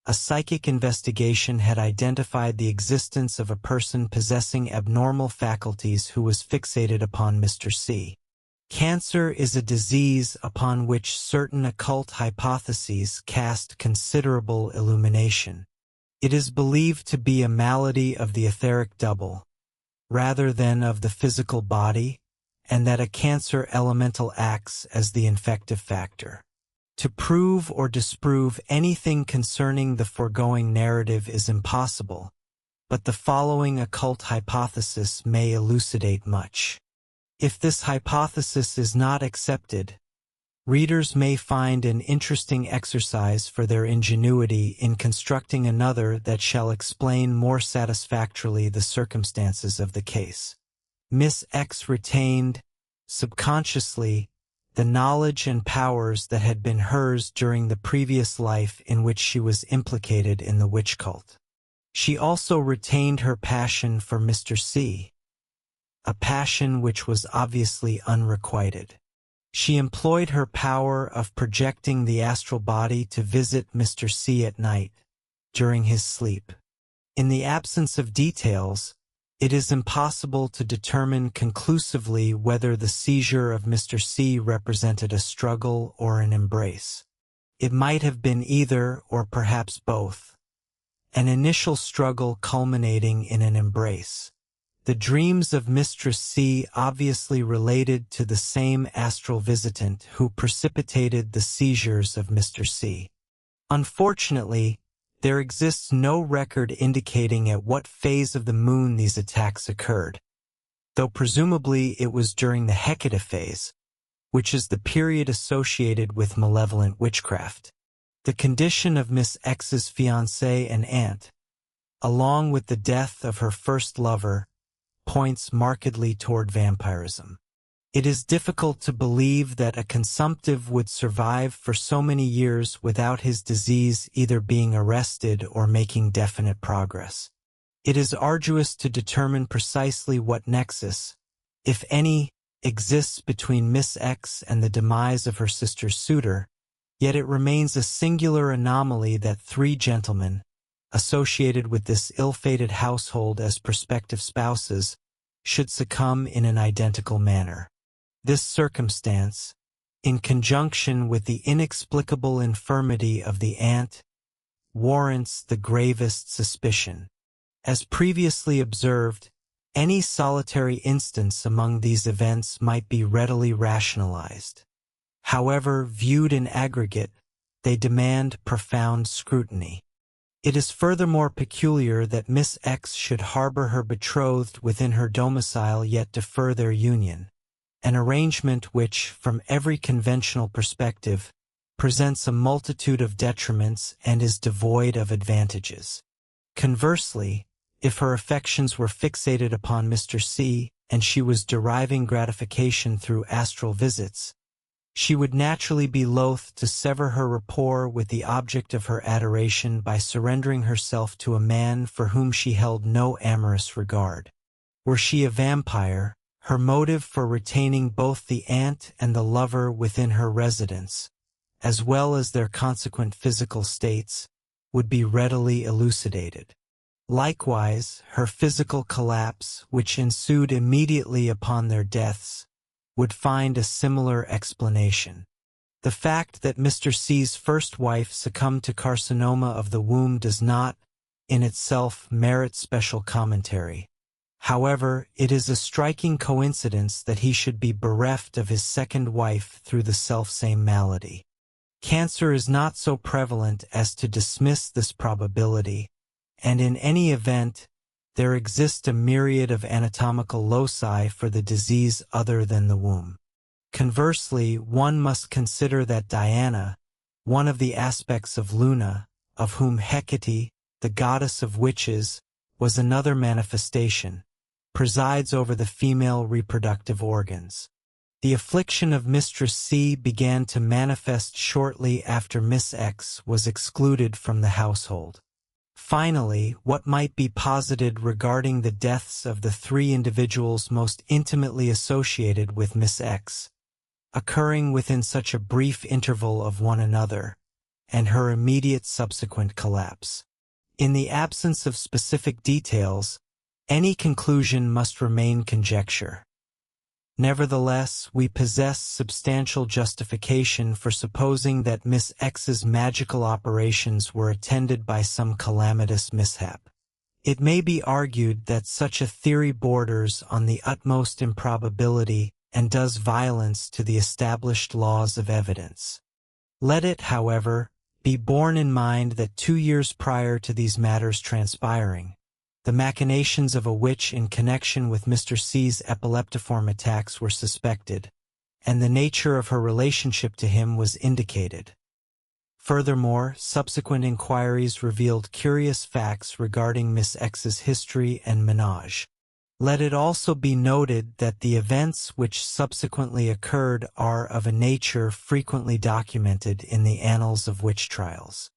a psychic investigation had identified the existence of a person possessing abnormal faculties who was fixated upon Mr. C. Cancer is a disease upon which certain occult hypotheses cast considerable illumination. It is believed to be a malady of the etheric double, rather than of the physical body, and that a cancer elemental acts as the infective factor. To prove or disprove anything concerning the foregoing narrative is impossible, but the following occult hypothesis may elucidate much. If this hypothesis is not accepted, readers may find an interesting exercise for their ingenuity in constructing another that shall explain more satisfactorily the circumstances of the case. Miss X retained, subconsciously, the knowledge and powers that had been hers during the previous life in which she was implicated in the witch cult. She also retained her passion for Mr. C, a passion which was obviously unrequited. She employed her power of projecting the astral body to visit Mr. C at night, during his sleep. In the absence of details, it is impossible to determine conclusively whether the seizure of Mr. C represented a struggle or an embrace. It might have been either or perhaps both, an initial struggle culminating in an embrace. The dreams of Mistress C obviously related to the same astral visitant who precipitated the seizures of Mr. C. Unfortunately, there exists no record indicating at what phase of the moon these attacks occurred, though presumably it was during the Hecate phase, which is the period associated with malevolent witchcraft. The condition of Miss X's fiancé and aunt, along with the death of her first lover, points markedly toward vampirism. It is difficult to believe that a consumptive would survive for so many years without his disease either being arrested or making definite progress. It is arduous to determine precisely what nexus, if any, exists between Miss X and the demise of her sister's suitor, yet it remains a singular anomaly that 3 gentlemen, associated with this ill-fated household as prospective spouses, should succumb in an identical manner. This circumstance, in conjunction with the inexplicable infirmity of the aunt, warrants the gravest suspicion. As previously observed, any solitary instance among these events might be readily rationalized. However, viewed in aggregate, they demand profound scrutiny. It is furthermore peculiar that Miss X should harbor her betrothed within her domicile yet defer their union, an arrangement which, from every conventional perspective, presents a multitude of detriments and is devoid of advantages. Conversely, if her affections were fixated upon Mr. C and she was deriving gratification through astral visits, she would naturally be loath to sever her rapport with the object of her adoration by surrendering herself to a man for whom she held no amorous regard. Were she a vampire, her motive for retaining both the aunt and the lover within her residence, as well as their consequent physical states, would be readily elucidated. Likewise, her physical collapse, which ensued immediately upon their deaths, would find a similar explanation. The fact that Mr. C's first wife succumbed to carcinoma of the womb does not, in itself, merit special commentary. However, it is a striking coincidence that he should be bereft of his second wife through the selfsame malady. Cancer is not so prevalent as to dismiss this probability, and in any event, there exists a myriad of anatomical loci for the disease other than the womb. Conversely, one must consider that Diana, one of the aspects of Luna, of whom Hecate, the goddess of witches, was another manifestation, presides over the female reproductive organs. The affliction of Mistress C began to manifest shortly after Miss X was excluded from the household. Finally, what might be posited regarding the deaths of the 3 individuals most intimately associated with Miss X, occurring within such a brief interval of one another, and her immediate subsequent collapse. In the absence of specific details, any conclusion must remain conjecture. Nevertheless, we possess substantial justification for supposing that Miss X's magical operations were attended by some calamitous mishap. It may be argued that such a theory borders on the utmost improbability and does violence to the established laws of evidence. Let it, however, be borne in mind that 2 years prior to these matters transpiring, the machinations of a witch in connection with Mr. C's epileptiform attacks were suspected, and the nature of her relationship to him was indicated. Furthermore, subsequent inquiries revealed curious facts regarding Miss X's history and ménage. Let it also be noted that the events which subsequently occurred are of a nature frequently documented in the annals of witch trials.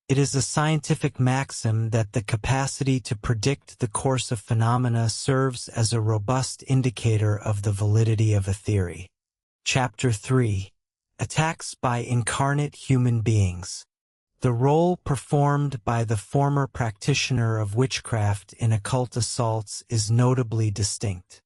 It is a scientific maxim that the capacity to predict the course of phenomena serves as a robust indicator of the validity of a theory. Chapter 3. Attacks by Incarnate Human Beings. The role performed by the former practitioner of witchcraft in occult assaults is notably distinct.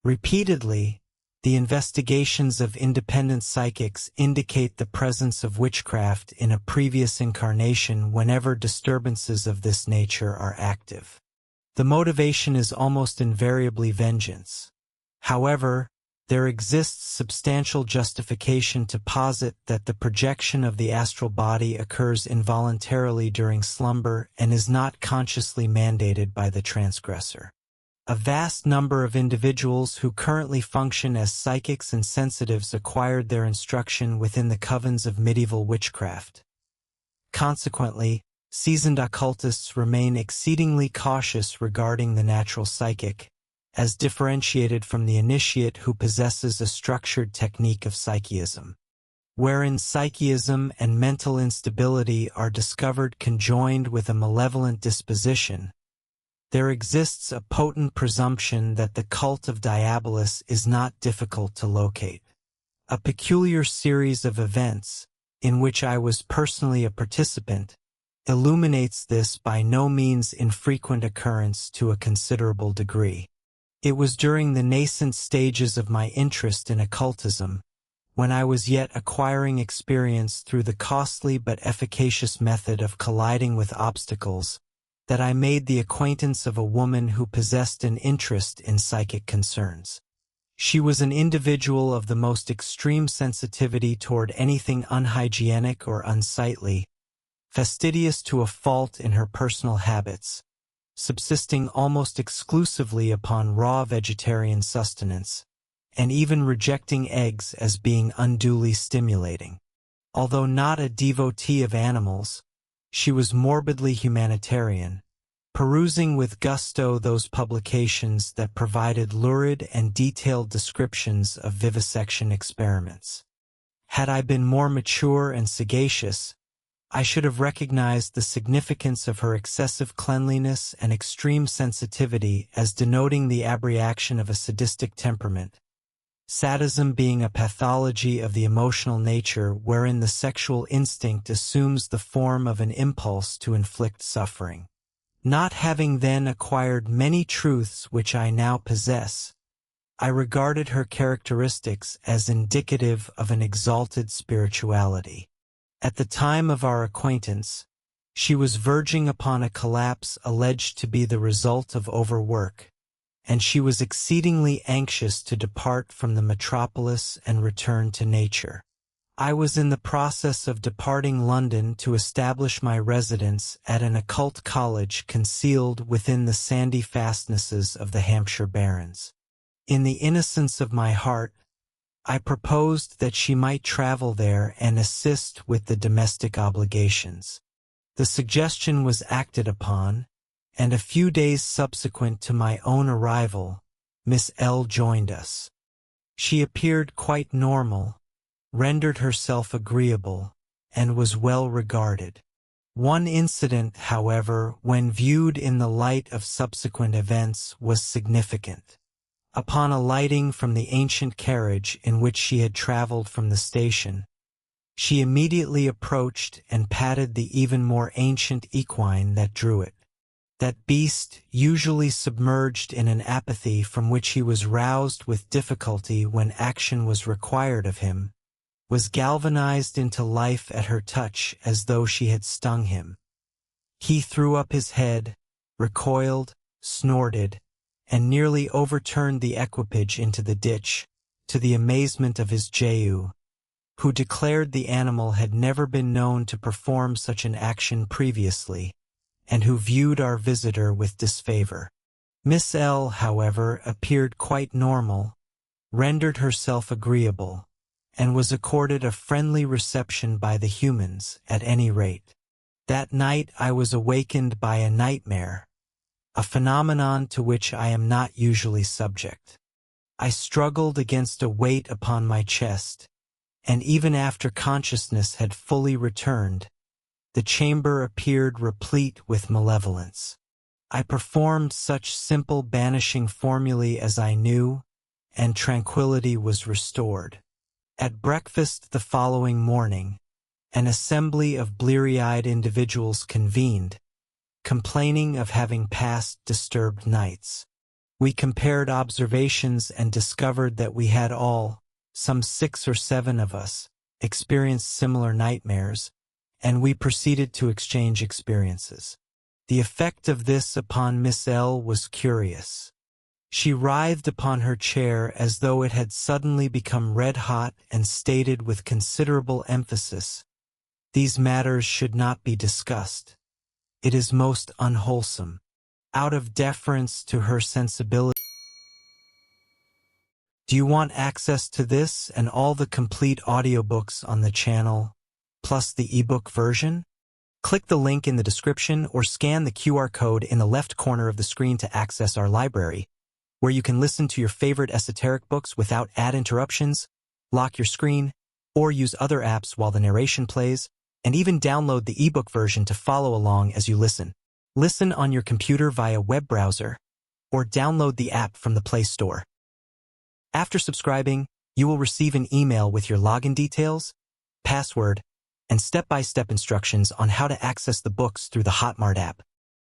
Repeatedly, the investigations of independent psychics indicate the presence of witchcraft in a previous incarnation whenever disturbances of this nature are active. The motivation is almost invariably vengeance. However, there exists substantial justification to posit that the projection of the astral body occurs involuntarily during slumber and is not consciously mandated by the transgressor. A vast number of individuals who currently function as psychics and sensitives acquired their instruction within the covens of medieval witchcraft. Consequently, seasoned occultists remain exceedingly cautious regarding the natural psychic, as differentiated from the initiate who possesses a structured technique of psychism, wherein psychism and mental instability are discovered conjoined with a malevolent disposition. There exists a potent presumption that the cult of Diabolus is not difficult to locate. A peculiar series of events, in which I was personally a participant, illuminates this by no means infrequent occurrence to a considerable degree. It was during the nascent stages of my interest in occultism, when I was yet acquiring experience through the costly but efficacious method of colliding with obstacles, that I made the acquaintance of a woman who possessed an interest in psychic concerns. She was an individual of the most extreme sensitivity toward anything unhygienic or unsightly, fastidious to a fault in her personal habits, subsisting almost exclusively upon raw vegetarian sustenance, and even rejecting eggs as being unduly stimulating. Although not a devotee of animals, she was morbidly humanitarian, perusing with gusto those publications that provided lurid and detailed descriptions of vivisection experiments. Had I been more mature and sagacious, I should have recognized the significance of her excessive cleanliness and extreme sensitivity as denoting the abreaction of a sadistic temperament, sadism being a pathology of the emotional nature wherein the sexual instinct assumes the form of an impulse to inflict suffering. Not having then acquired many truths which I now possess, I regarded her characteristics as indicative of an exalted spirituality. At the time of our acquaintance, she was verging upon a collapse alleged to be the result of overwork, and she was exceedingly anxious to depart from the metropolis and return to nature. I was in the process of departing London to establish my residence at an occult college concealed within the sandy fastnesses of the Hampshire Barrens. In the innocence of my heart, I proposed that she might travel there and assist with the domestic obligations. The suggestion was acted upon, and a few days subsequent to my own arrival, Miss L. joined us. She appeared quite normal, rendered herself agreeable, and was well regarded. One incident, however, when viewed in the light of subsequent events, was significant. Upon alighting from the ancient carriage in which she had traveled from the station, she immediately approached and patted the even more ancient equine that drew it. That beast, usually submerged in an apathy from which he was roused with difficulty when action was required of him, was galvanized into life at her touch as though she had stung him. He threw up his head, recoiled, snorted, and nearly overturned the equipage into the ditch, to the amazement of his Jehu, who declared the animal had never been known to perform such an action previously, and who viewed our visitor with disfavor. Miss L., however, appeared quite normal, rendered herself agreeable, and was accorded a friendly reception by the humans, at any rate. That night I was awakened by a nightmare, a phenomenon to which I am not usually subject. I struggled against a weight upon my chest, and even after consciousness had fully returned, the chamber appeared replete with malevolence. I performed such simple banishing formulae as I knew, and tranquility was restored. At breakfast the following morning, an assembly of bleary-eyed individuals convened, complaining of having passed disturbed nights. We compared observations and discovered that we had all, some 6 or 7 of us, experienced similar nightmares, and we proceeded to exchange experiences. The effect of this upon Miss L was curious. She writhed upon her chair as though it had suddenly become red-hot and stated with considerable emphasis, "These matters should not be discussed. It is most unwholesome." Out of deference to her sensibility. Do you want access to this and all the complete audiobooks on the channel, plus the ebook version? Click the link in the description or scan the QR code in the left corner of the screen to access our library, where you can listen to your favorite esoteric books without ad interruptions, lock your screen, or use other apps while the narration plays, and even download the ebook version to follow along as you listen. Listen on your computer via web browser, or download the app from the Play Store. After subscribing, you will receive an email with your login details, password, and step-by-step instructions on how to access the books through the Hotmart app.